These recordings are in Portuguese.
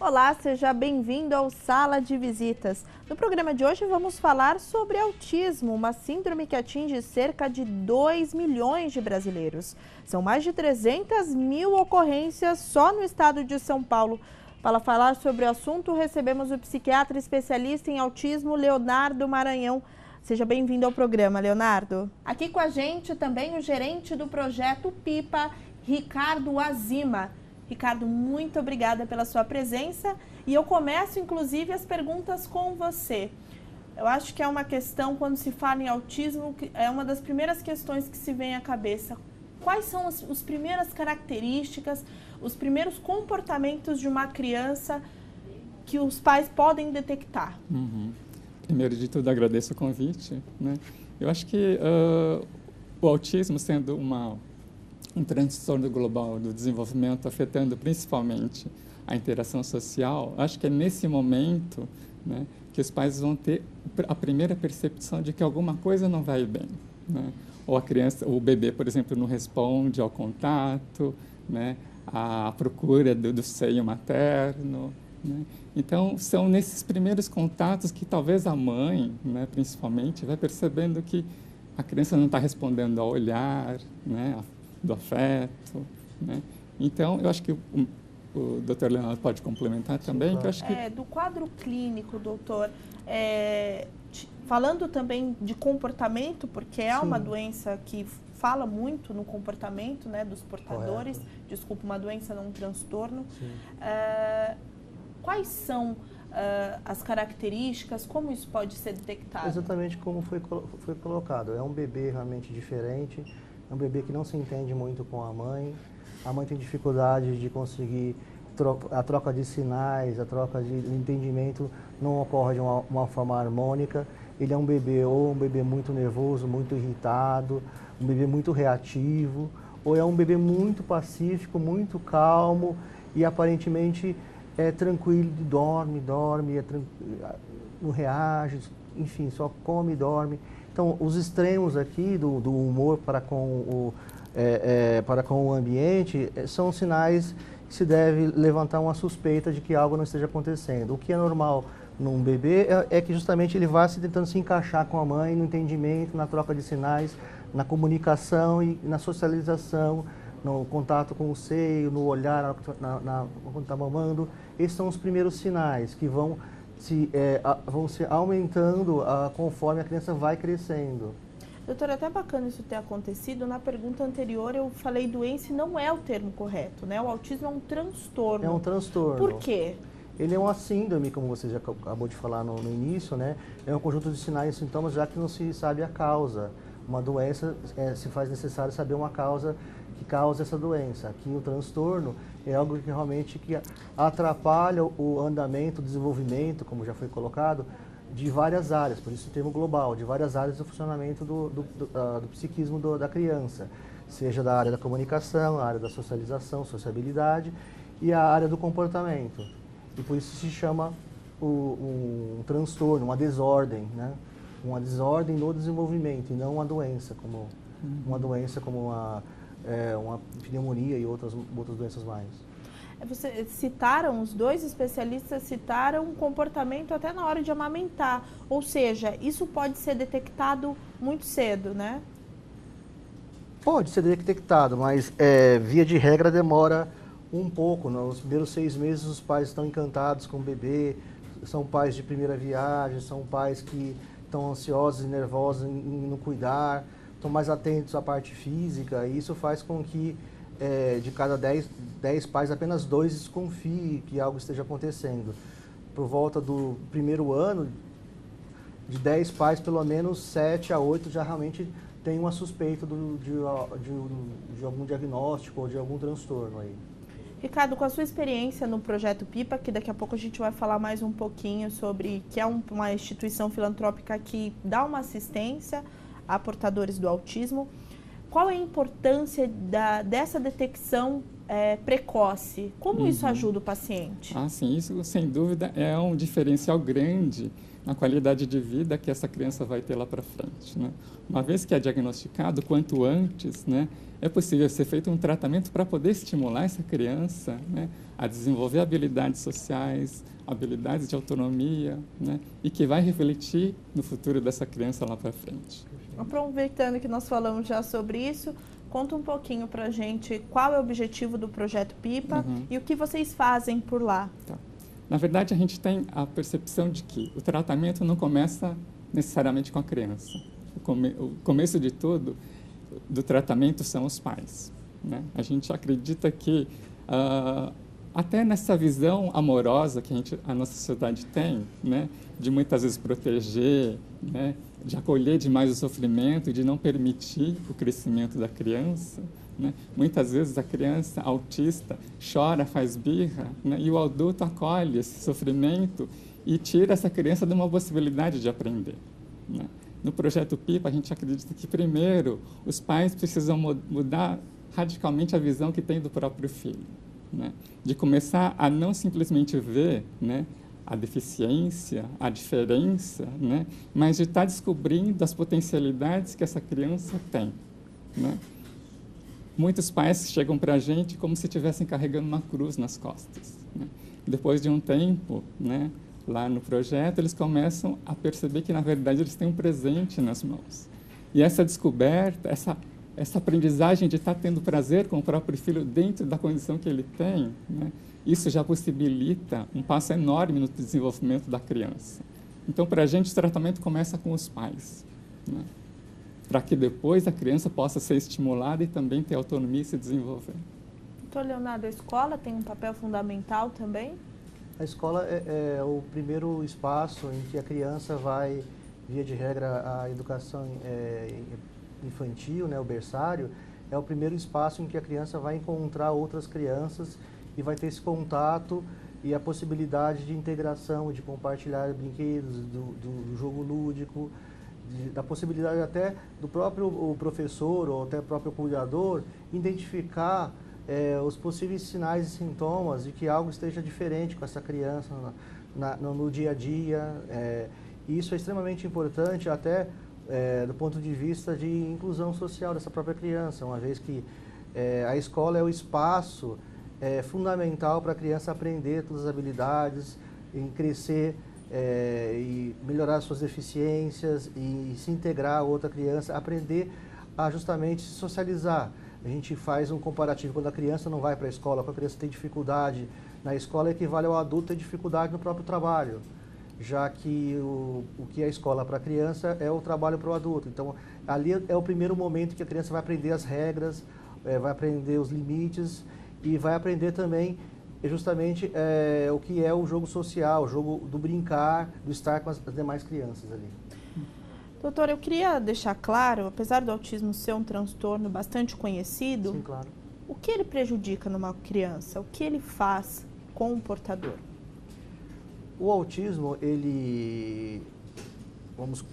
Olá, seja bem-vindo ao Sala de Visitas. No programa de hoje vamos falar sobre autismo, uma síndrome que atinge cerca de 2 milhões de brasileiros. São mais de 300 mil ocorrências só no estado de São Paulo. Para falar sobre o assunto, recebemos o psiquiatra especialista em autismo, Leonardo Maranhão. Seja bem-vindo ao programa, Leonardo. Aqui com a gente também o gerente do projeto PIPA, Ricardo Azima. Ricardo, muito obrigada pela sua presença e eu começo, inclusive, as perguntas com você. Eu acho que é uma questão, quando se fala em autismo, é uma das primeiras questões que se vem à cabeça. Quais são as primeiras características, os primeiros comportamentos de uma criança que os pais podem detectar? Primeiro de tudo, agradeço o convite, né? Eu acho que o autismo, sendo um transtorno global do desenvolvimento, afetando principalmente a interação social, acho que é nesse momento, né, que os pais vão ter a primeira percepção de que alguma coisa não vai bem, né? Ou a criança, o bebê, por exemplo, não responde ao contato, né, à procura do seio materno, né? Então, são nesses primeiros contatos que talvez a mãe, né, principalmente, vai percebendo que a criança não está respondendo ao olhar, né, do afeto, né? Então, eu acho que o doutor Leonardo pode complementar também. Sim, claro. Que eu acho que... Do quadro clínico, doutor, falando também de comportamento, porque é uma doença que fala muito no comportamento, né, dos portadores. Correto. Desculpa, uma doença, não um transtorno. Quais são as características, como isso pode ser detectado? Exatamente como foi colocado. É um bebê realmente diferente, é um bebê que não se entende muito com a mãe tem dificuldade de conseguir a troca de sinais, a troca de entendimento não ocorre de uma forma harmônica. Ele é um bebê ou um bebê muito nervoso, muito irritado, um bebê muito reativo, ou é um bebê muito pacífico, muito calmo e aparentemente é tranquilo, dorme, não reage, enfim, só come e dorme. Então, os extremos aqui do humor para com o ambiente são sinais que se deve levantar uma suspeita de que algo não esteja acontecendo. O que é normal num bebê é que justamente ele vá tentando se encaixar com a mãe no entendimento, na troca de sinais, na comunicação e na socialização, no contato com o seio, no olhar quando está mamando. Esses são os primeiros sinais que vão se aumentando conforme a criança vai crescendo. Doutora, até bacana isso ter acontecido. Na pergunta anterior eu falei doença e não é o termo correto, né? O autismo é um transtorno. É um transtorno. Por quê? Ele é uma síndrome, como você já acabou de falar no início, né? É um conjunto de sinais e sintomas, já que não se sabe a causa. Uma doença, se faz necessário saber uma causa que causa essa doença. Aqui o transtorno é algo que realmente atrapalha o andamento, o desenvolvimento, como já foi colocado, de várias áreas, por isso o termo global, de várias áreas do funcionamento do psiquismo da criança, seja da área da comunicação, a área da socialização, sociabilidade e a área do comportamento. E por isso se chama um transtorno, uma desordem, né? Uma desordem no desenvolvimento e não uma doença, como uma pneumonia e outras doenças mais. Os dois especialistas citaram comportamento até na hora de amamentar, ou seja, isso pode ser detectado muito cedo, né? Pode ser detectado, mas via de regra demora um pouco. Nos primeiros 6 meses os pais estão encantados com o bebê, são pais de primeira viagem, são pais que estão ansiosos e nervosos em não cuidar, estão mais atentos à parte física, e isso faz com que de cada 10 pais, apenas 2 desconfiem que algo esteja acontecendo. Por volta do primeiro ano, de 10 pais, pelo menos 7 a 8 já realmente tem uma suspeita de algum diagnóstico ou de algum transtorno aí. Ricardo, com a sua experiência no Projeto PIPA, que daqui a pouco a gente vai falar mais um pouquinho sobre, que é uma instituição filantrópica que dá uma assistência a portadores do autismo, qual é a importância dessa detecção precoce? Como isso ajuda o paciente? Sim, isso sem dúvida é um diferencial grande na qualidade de vida que essa criança vai ter lá para frente, né? Uma vez que é diagnosticado, quanto antes, né, é possível ser feito um tratamento para poder estimular essa criança, né, a desenvolver habilidades sociais, habilidades de autonomia, né, e que vai refletir no futuro dessa criança lá para frente. Aproveitando que nós falamos já sobre isso, conta um pouquinho para a gente qual é o objetivo do Projeto Pipa e o que vocês fazem por lá. Tá. Na verdade, a gente tem a percepção de que o tratamento não começa necessariamente com a criança. O começo de tudo do tratamento são os pais, né? A gente acredita que até nessa visão amorosa que a nossa sociedade tem, né, de muitas vezes proteger, né, de acolher demais o sofrimento e de não permitir o crescimento da criança, né? Muitas vezes a criança autista chora, faz birra, né, e o adulto acolhe esse sofrimento e tira essa criança de uma possibilidade de aprender, né? No Projeto Pipa, a gente acredita que, primeiro, os pais precisam mudar radicalmente a visão que tem do próprio filho, né? De começar a não simplesmente ver, né, a deficiência, a diferença, né, mas de estar descobrindo as potencialidades que essa criança tem, né? Muitos pais chegam para a gente como se estivessem carregando uma cruz nas costas, né? Depois de um tempo, né, lá no projeto, eles começam a perceber que, na verdade, eles têm um presente nas mãos. E essa descoberta, essa aprendizagem de estar tendo prazer com o próprio filho dentro da condição que ele tem, né, isso já possibilita um passo enorme no desenvolvimento da criança. Então, para a gente, o tratamento começa com os pais, né, para que depois a criança possa ser estimulada e também ter autonomia e se desenvolver. Doutor Leonardo, a escola tem um papel fundamental também? A escola é o primeiro espaço em que a criança vai, via de regra, a educação infantil, né, o berçário, é o primeiro espaço em que a criança vai encontrar outras crianças e vai ter esse contato e a possibilidade de integração, de compartilhar brinquedos, do jogo lúdico, da possibilidade até do próprio professor ou até o próprio cuidador identificar os possíveis sinais e sintomas de que algo esteja diferente com essa criança no dia a dia. E isso é extremamente importante até do ponto de vista de inclusão social dessa própria criança, uma vez que a escola é o espaço fundamental para a criança aprender todas as habilidades, em crescer e melhorar suas deficiências e se integrar a outra criança, aprender a justamente se socializar. A gente faz um comparativo quando a criança não vai para a escola, quando a criança tem dificuldade na escola, equivale ao adulto ter dificuldade no próprio trabalho, já que o que é a escola para a criança é o trabalho para o adulto. Então, ali é o primeiro momento que a criança vai aprender as regras, vai aprender os limites e vai aprender também justamente o que é o jogo social, o jogo do brincar, do estar com as demais crianças ali. Doutor, eu queria deixar claro, apesar do autismo ser um transtorno bastante conhecido, Sim, claro. O que ele prejudica numa criança? O que ele faz com o portador? O autismo, ele... Vamos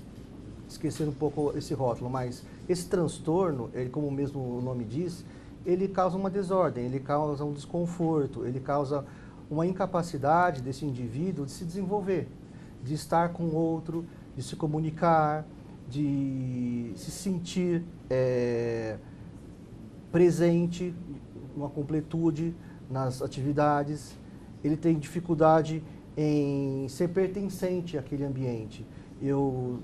esquecer um pouco esse rótulo, mas esse transtorno, ele, como mesmo o nome diz, ele causa uma desordem, ele causa um desconforto, ele causa uma incapacidade desse indivíduo de se desenvolver, de estar com o outro, de se comunicar, de se sentir presente, uma completude nas atividades. Ele tem dificuldade em ser pertencente àquele ambiente. Eu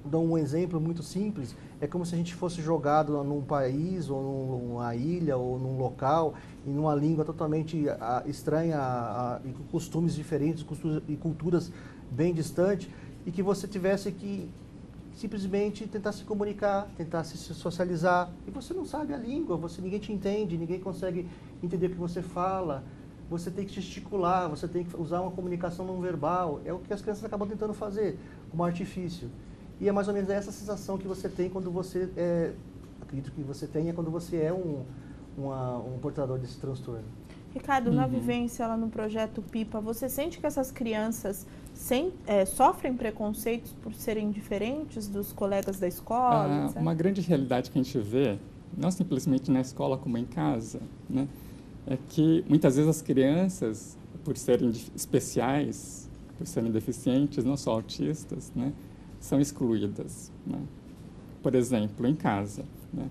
dou um exemplo muito simples, é como se a gente fosse jogado num país, ou numa ilha, ou num local, em uma língua totalmente estranha, e com costumes diferentes, e culturas bem distantes, e que você tivesse que simplesmente tentar se comunicar, tentar se socializar, e você não sabe a língua, ninguém te entende, ninguém consegue entender o que você fala, você tem que gesticular, você tem que usar uma comunicação não verbal, é o que as crianças acabam tentando fazer, como artifício. E é mais ou menos essa sensação que você tem quando você acredito que você tenha quando você é um portador desse transtorno. Ricardo, na vivência lá no Projeto Pipa, você sente que essas crianças sofrem preconceitos por serem diferentes dos colegas da escola? Uma grande realidade que a gente vê, não simplesmente na escola como em casa, né, é que muitas vezes as crianças, por serem especiais, por serem deficientes, não só autistas, né, são excluídas, né? Por exemplo, em casa, né,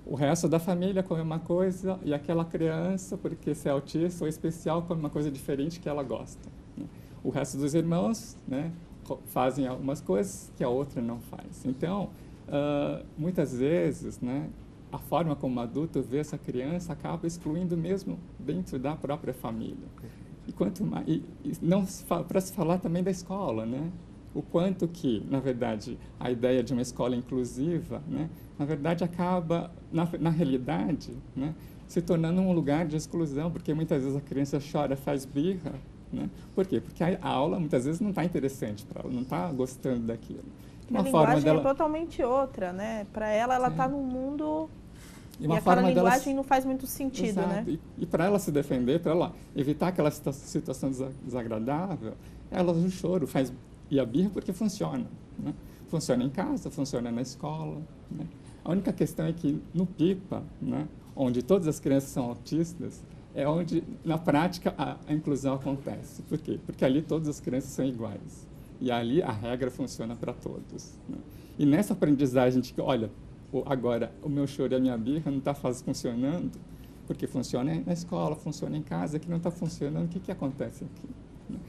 o resto da família come uma coisa e aquela criança, porque se é autista ou especial, come uma coisa diferente que ela gosta, né? O resto dos irmãos, né, fazem algumas coisas que a outra não faz. Então, muitas vezes, né, a forma como o adulto vê essa criança acaba excluindo mesmo dentro da própria família. E quanto mais, não para se falar também da escola, né? O quanto que, na verdade, a ideia de uma escola inclusiva, né, na verdade, acaba, na realidade, né, se tornando um lugar de exclusão, porque muitas vezes a criança chora, faz birra, né? Por quê? Porque a aula, muitas vezes, não está interessante para ela, não está gostando daquilo. A linguagem é totalmente outra, né? Para ela está num mundo e aquela linguagem não faz muito sentido, exato, né? E para ela se defender, para ela evitar aquela situação desagradável, ela usa o choro, e a birra porque funciona, né? Funciona em casa, funciona na escola, né? A única questão é que no PIPA, né, onde todas as crianças são autistas, é onde, na prática, a inclusão acontece. Por quê? Porque ali todas as crianças são iguais. E ali a regra funciona para todos, né? E nessa aprendizagem de que, olha, agora o meu choro e a minha birra não está funcionando, porque funciona na escola, funciona em casa, que não está funcionando, o que acontece aqui? Né?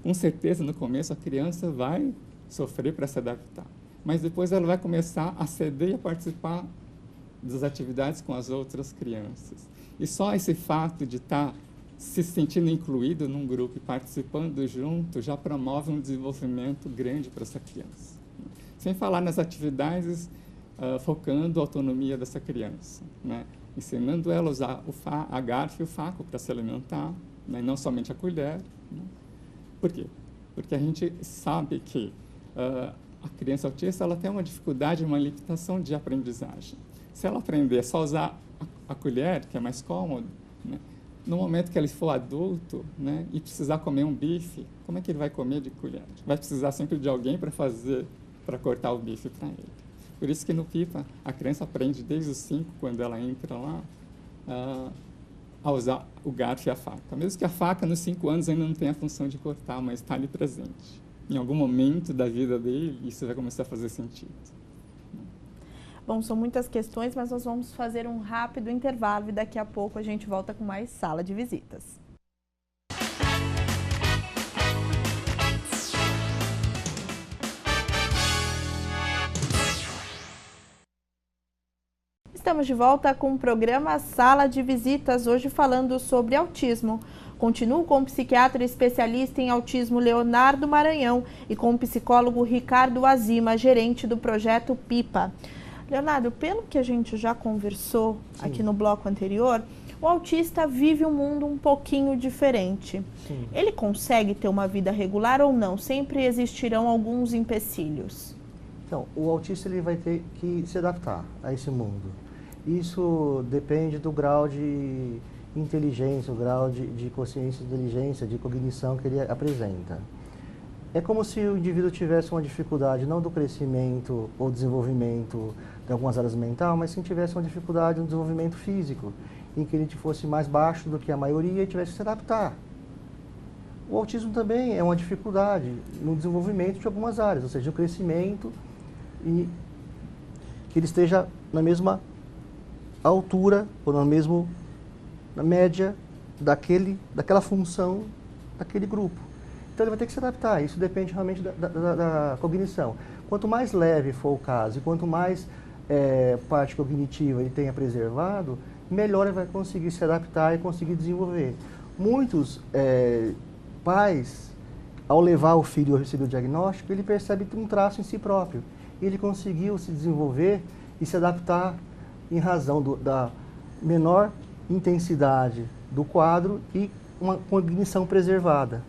Com certeza, no começo, a criança vai sofrer para se adaptar, mas depois ela vai começar a ceder e a participar das atividades com as outras crianças. E só esse fato de estar se sentindo incluído num grupo e participando junto já promove um desenvolvimento grande para essa criança. Sem falar nas atividades focando a autonomia dessa criança, né? Ensinando ela a usar a garfo e o faco para se alimentar, né? Não somente a colher, né? Por quê? Porque a gente sabe que a criança autista ela tem uma dificuldade, uma limitação de aprendizagem. Se ela aprender só a usar a colher, que é mais cômodo, né? No momento que ele for adulto, né, e precisar comer um bife, como é que ele vai comer de colher? Vai precisar sempre de alguém para cortar o bife para ele. Por isso que no PIPA a criança aprende desde os 5, quando ela entra lá, a usar o garfo e a faca. Mesmo que a faca nos 5 anos ainda não tenha a função de cortar, mas está ali presente. Em algum momento da vida dele, isso vai começar a fazer sentido. Bom, são muitas questões, mas nós vamos fazer um rápido intervalo e daqui a pouco a gente volta com mais Sala de Visitas. Estamos de volta com o programa Sala de Visitas, hoje falando sobre autismo. Continuo com o psiquiatra especialista em autismo Leonardo Maranhão e com o psicólogo Ricardo Azima, gerente do projeto PIPA. Leonardo, pelo que a gente já conversou aqui no bloco anterior, o autista vive um mundo um pouquinho diferente. Sim. Ele consegue ter uma vida regular ou não? Sempre existirão alguns empecilhos. Então, o autista ele vai ter que se adaptar a esse mundo. Isso depende do grau de inteligência, o grau de consciência, de inteligência, de cognição que ele apresenta. É como se o indivíduo tivesse uma dificuldade, não do crescimento ou desenvolvimento de algumas áreas mentais, mas sim tivesse uma dificuldade no desenvolvimento físico, em que ele fosse mais baixo do que a maioria e tivesse que se adaptar. O autismo também é uma dificuldade no desenvolvimento de algumas áreas, ou seja, o crescimento e que ele esteja na mesma altura ou na média daquela função daquele grupo. Então ele vai ter que se adaptar, isso depende realmente da cognição. Quanto mais leve for o caso e quanto mais parte cognitiva ele tenha preservado, melhor ele vai conseguir se adaptar e conseguir desenvolver. Muitos pais, ao levar o filho a receber o diagnóstico, ele percebe um traço em si próprio. E ele conseguiu se desenvolver e se adaptar em razão da menor intensidade do quadro e uma cognição preservada.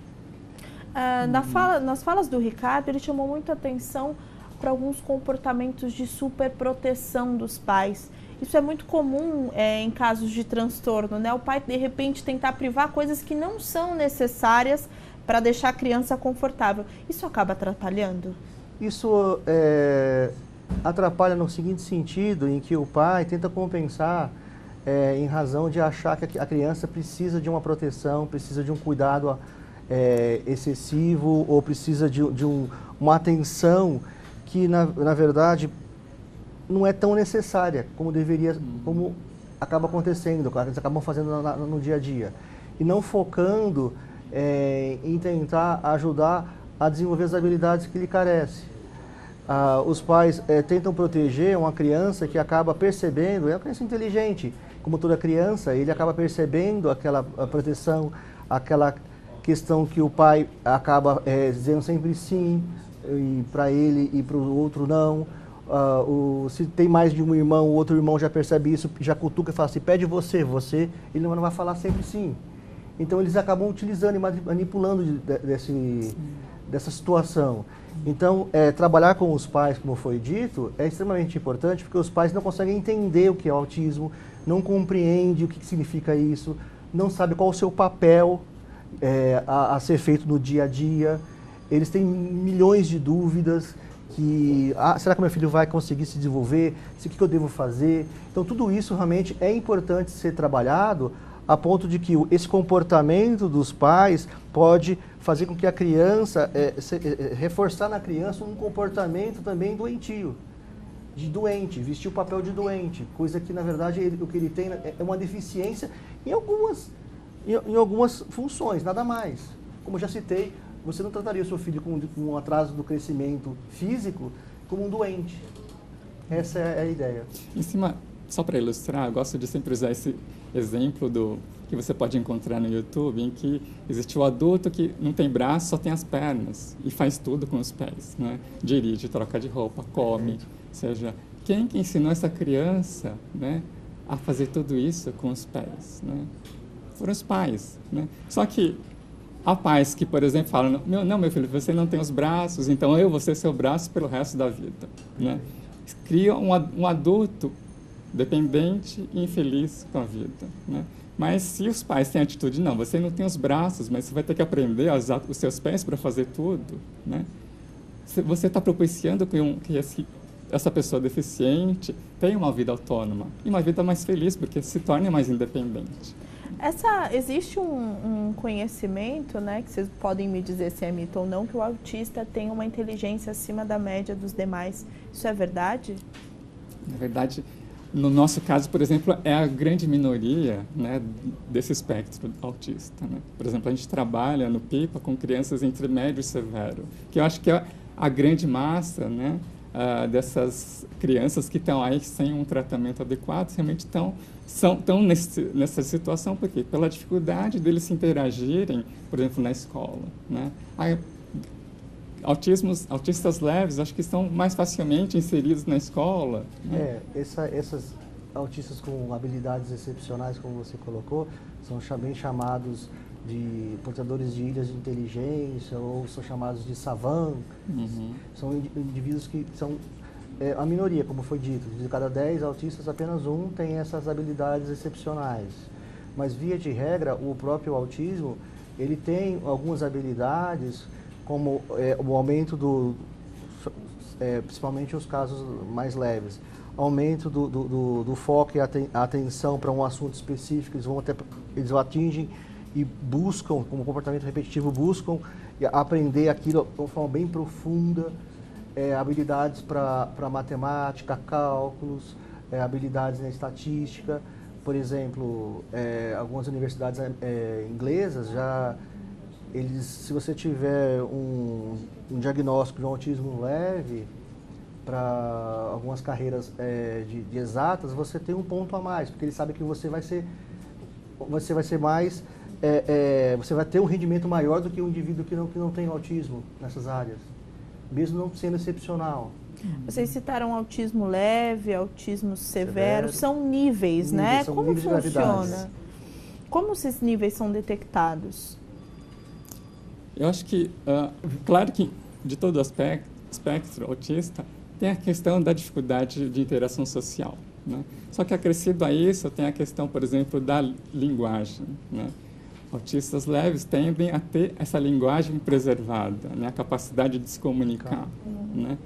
Nas falas do Ricardo, ele chamou muita atenção para alguns comportamentos de superproteção dos pais. Isso é muito comum em casos de transtorno, né? O pai, de repente, tentar privar coisas que não são necessárias para deixar a criança confortável. Isso acaba atrapalhando? Isso atrapalha no seguinte sentido, em que o pai tenta compensar em razão de achar que a criança precisa de uma proteção, precisa de um cuidado excessivo ou precisa de uma atenção que, na verdade, não é tão necessária como deveria, como acaba acontecendo, eles acabam fazendo no dia a dia. E não focando em tentar ajudar a desenvolver as habilidades que ele carece. Os pais tentam proteger uma criança que acaba percebendo, é uma criança inteligente, como toda criança, ele acaba percebendo aquela proteção, aquela questão que o pai acaba dizendo sempre sim, para ele e para o outro não. Se tem mais de um irmão, o outro irmão já percebe isso, já cutuca e fala assim, pede você, ele não vai falar sempre sim. Então eles acabam utilizando e manipulando dessa situação. Então, trabalhar com os pais, como foi dito, é extremamente importante, porque os pais não conseguem entender o que é o autismo, não compreendem o que significa isso, não sabem qual o seu papel a ser feito no dia a dia. Eles têm milhões de dúvidas, será que meu filho vai conseguir se desenvolver? O que eu devo fazer? Então, tudo isso realmente é importante ser trabalhado, a ponto de que esse comportamento dos pais pode fazer com que a criança, reforçar na criança um comportamento também doentio, de doente, vestir o papel de doente, coisa que, na verdade, o que ele tem é uma deficiência em algumas funções, nada mais. Como eu já citei, você não trataria o seu filho com um atraso do crescimento físico como um doente. Essa é a ideia. Em cima, só para ilustrar, eu gosto de sempre usar esse exemplo que você pode encontrar no YouTube, em que existe o adulto que não tem braço, só tem as pernas e faz tudo com os pés, né? Dirige, troca de roupa, come. Ou seja, quem que ensinou essa criança, né, a fazer tudo isso com os pés, né? Foram os pais, né? Só que há pais que, por exemplo, falam, não, meu filho, você não tem os braços, então eu vou ser seu braço pelo resto da vida, né? Cria um adulto dependente e infeliz com a vida, né? Mas se os pais têm a atitude, não, você não tem os braços, mas você vai ter que aprender a usar os seus pés para fazer tudo, né? Você está propiciando que essa pessoa deficiente tenha uma vida autônoma e uma vida mais feliz, porque se torne mais independente. Existe um conhecimento, né, que vocês podem me dizer se é mito ou não, que o autista tem uma inteligência acima da média dos demais. Isso é verdade? Na verdade, no nosso caso, por exemplo, é a grande minoria, né, desse espectro autista, né? Por exemplo, a gente trabalha no PIPA com crianças entre médio e severo, que eu acho que é a grande massa, né, dessas crianças que estão aí sem um tratamento adequado, realmente estão nessa situação, porque pela dificuldade deles se interagirem, por exemplo, na escola, né? Autistas leves, acho que estão mais facilmente inseridos na escola, né? Essas autistas com habilidades excepcionais, como você colocou, são bem chamados de portadores de ilhas de inteligência, ou são chamados de savant. São indivíduos que são a minoria, como foi dito. De cada 10 autistas, apenas um tem essas habilidades excepcionais. Mas, via de regra, o próprio autismo, ele tem algumas habilidades, como o aumento principalmente os casos mais leves, aumento do foco e atenção para um assunto específico, eles atingem e buscam, como comportamento repetitivo, buscam aprender aquilo de uma forma bem profunda, habilidades para matemática, cálculos, habilidades na estatística. Por exemplo, algumas universidades inglesas se você tiver um diagnóstico de um autismo leve, para algumas carreiras de exatas, você tem um ponto a mais, porque eles sabem que você vai ser mais, você vai ter um rendimento maior do que um indivíduo que não tem autismo nessas áreas, mesmo não sendo excepcional. Vocês citaram autismo leve, autismo severo, são níveis, né? São Como níveis de funciona? gravidade. Como esses níveis são detectados? Eu acho que, claro que de todo espectro autista, tem a questão da dificuldade de interação social, né? Só que acrescido a isso, tem a questão, por exemplo, da linguagem, né? Autistas leves tendem a ter essa linguagem preservada, né? A capacidade de se comunicar, né?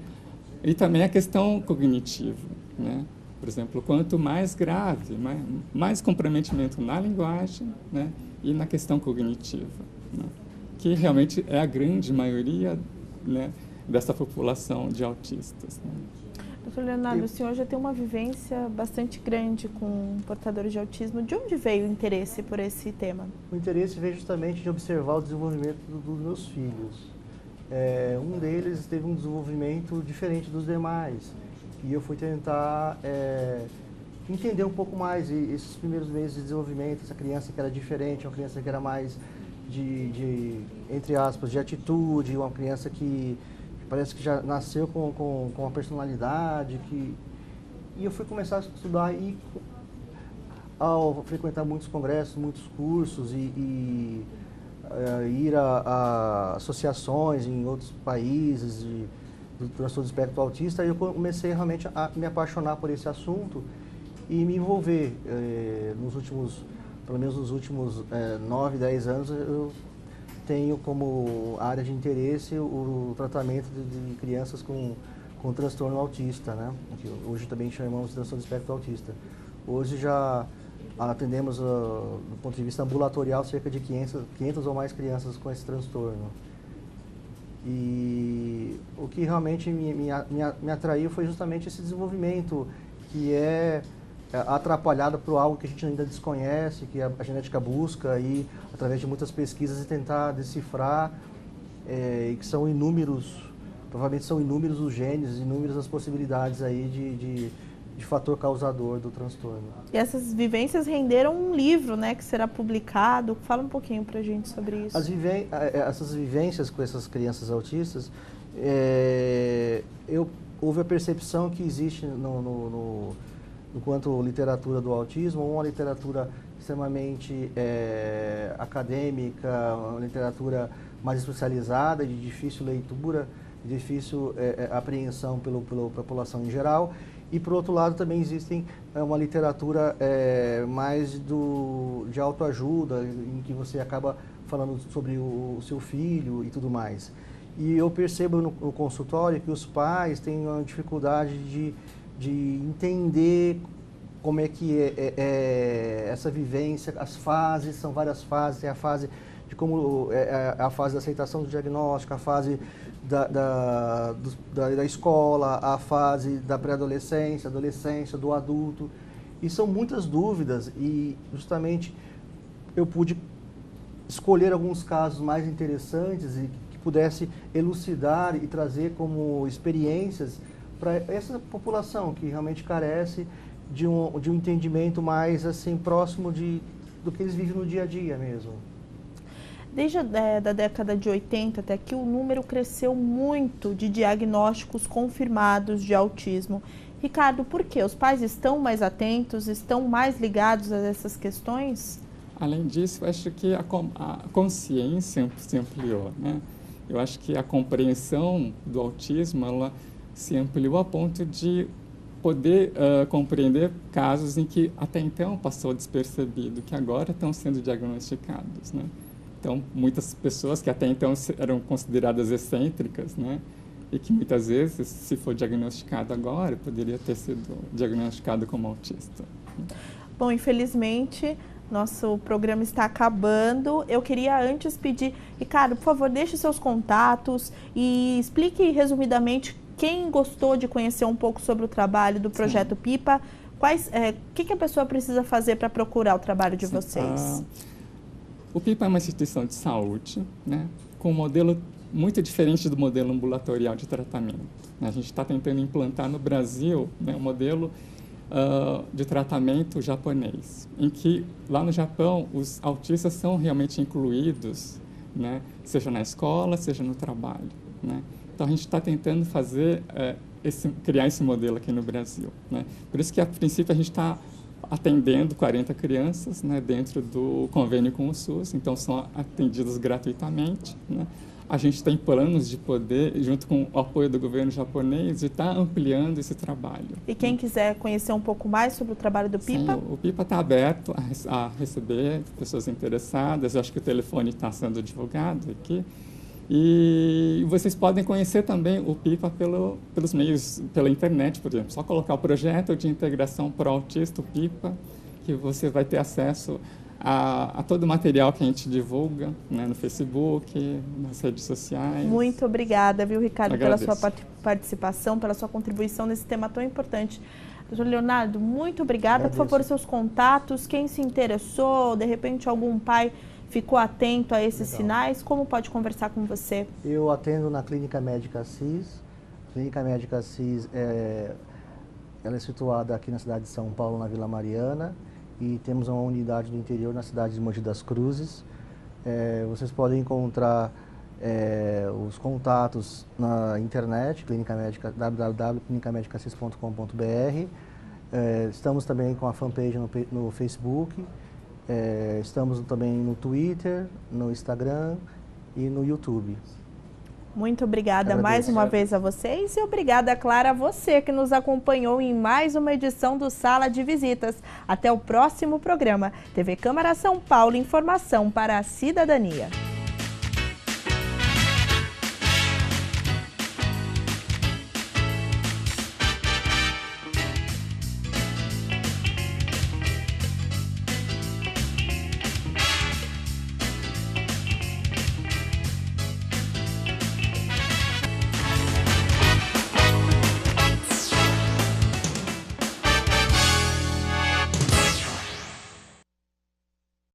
E também a questão cognitiva, né? Por exemplo, quanto mais grave, mais comprometimento na linguagem, né? E na questão cognitiva, né? que realmente é a grande maioria, né, dessa população de autistas, né? Doutor Leonardo, o senhor já tem uma vivência bastante grande com portadores de autismo. De onde veio o interesse por esse tema? O interesse veio justamente de observar o desenvolvimento dos meus filhos. Um deles teve um desenvolvimento diferente dos demais e eu fui tentar entender um pouco mais esses primeiros meses de desenvolvimento, essa criança que era diferente, uma criança que era mais entre aspas, de atitude, uma criança que parece que já nasceu com uma personalidade. E eu fui começar a estudar e ao frequentar muitos congressos, muitos cursos e ir a associações em outros países do transtorno do espectro autista, eu comecei realmente a me apaixonar por esse assunto e me envolver. Pelo menos nos últimos 9, 10 anos, eu tenho como área de interesse o tratamento de crianças com transtorno autista, né? Que hoje também chamamos de transtorno do espectro autista. Hoje já atendemos, do ponto de vista ambulatorial, cerca de 500 ou mais crianças com esse transtorno. E o que realmente me atraiu foi justamente esse desenvolvimento que é atrapalhado por algo que a gente ainda desconhece, que a genética busca e através de muitas pesquisas e tentar decifrar, e que são provavelmente são inúmeros os genes, inúmeras as possibilidades aí de fator causador do transtorno. E essas vivências renderam um livro, né, que será publicado. Fala um pouquinho pra gente sobre isso. Essas vivências com essas crianças autistas, houve a percepção que existe enquanto literatura do autismo, uma literatura extremamente acadêmica, uma literatura mais especializada, de difícil leitura, de difícil apreensão pela população em geral. E, por outro lado, também existe uma literatura mais de autoajuda, em que você acaba falando sobre o seu filho e tudo mais. E eu percebo no consultório que os pais têm uma dificuldade de entender como é que é essa vivência, as fases, são várias fases, tem a fase de como a fase da aceitação do diagnóstico, a fase da escola, a fase da pré-adolescência, adolescência, do adulto, e são muitas dúvidas e justamente eu pude escolher alguns casos mais interessantes e que pudesse elucidar e trazer como experiências para essa população que realmente carece de um entendimento mais assim próximo do que eles vivem no dia a dia mesmo. Desde a década de 80 até aqui, o número cresceu muito de diagnósticos confirmados de autismo. Ricardo, por quê? Os pais estão mais atentos, estão mais ligados a essas questões? Além disso, eu acho que a consciência se ampliou, né? Eu acho que a compreensão do autismo, ela se ampliou a ponto de poder compreender casos em que até então passou despercebido, que agora estão sendo diagnosticados, né? Então, muitas pessoas que até então eram consideradas excêntricas, né? E que muitas vezes, se for diagnosticado agora, poderia ter sido diagnosticado como autista. Bom, infelizmente, nosso programa está acabando. Eu queria antes pedir, Ricardo, por favor, deixe seus contatos e explique resumidamente quem gostou de conhecer um pouco sobre o trabalho do Projeto PIPA, o que a pessoa precisa fazer para procurar o trabalho de vocês? O PIPA é uma instituição de saúde, né, com um modelo muito diferente do modelo ambulatorial de tratamento. A gente está tentando implantar no Brasil, né, um modelo de tratamento japonês, em que lá no Japão os autistas são realmente incluídos, né, seja na escola, seja no trabalho, né? Então a gente está tentando criar esse modelo aqui no Brasil, né? Por isso que a princípio a gente está atendendo 40 crianças, né, dentro do convênio com o SUS, então são atendidas gratuitamente, né? A gente tem planos de poder, junto com o apoio do governo japonês, de estar ampliando esse trabalho. E quem quiser conhecer um pouco mais sobre o trabalho do PIPA? Sim, o PIPA está aberto a receber pessoas interessadas. Eu acho que o telefone está sendo divulgado aqui. E vocês podem conhecer também o PIPA pelos meios, pela internet, por exemplo. Só colocar o projeto de integração pro autista, o PIPA, que você vai ter acesso a todo o material que a gente divulga, né, no Facebook, nas redes sociais. Muito obrigada, viu, Ricardo, pela sua participação, pela sua contribuição nesse tema tão importante. Doutor Leonardo, muito obrigada. Agradeço. Por favor, seus contatos, quem se interessou, de repente algum pai ficou atento a esses sinais, como pode conversar com você? Eu atendo na Clínica Médica Assis. A Clínica Médica Assis ela é situada aqui na cidade de São Paulo, na Vila Mariana, e temos uma unidade do interior na cidade de Mogi das Cruzes. Vocês podem encontrar os contatos na internet, www.clinicamedicassis.com.br. Estamos também com a fanpage no Facebook, estamos também no Twitter, no Instagram e no YouTube. Muito obrigada mais uma vez a vocês e obrigada, Clara, a você que nos acompanhou em mais uma edição do Sala de Visitas. Até o próximo programa. TV Câmara São Paulo, informação para a cidadania.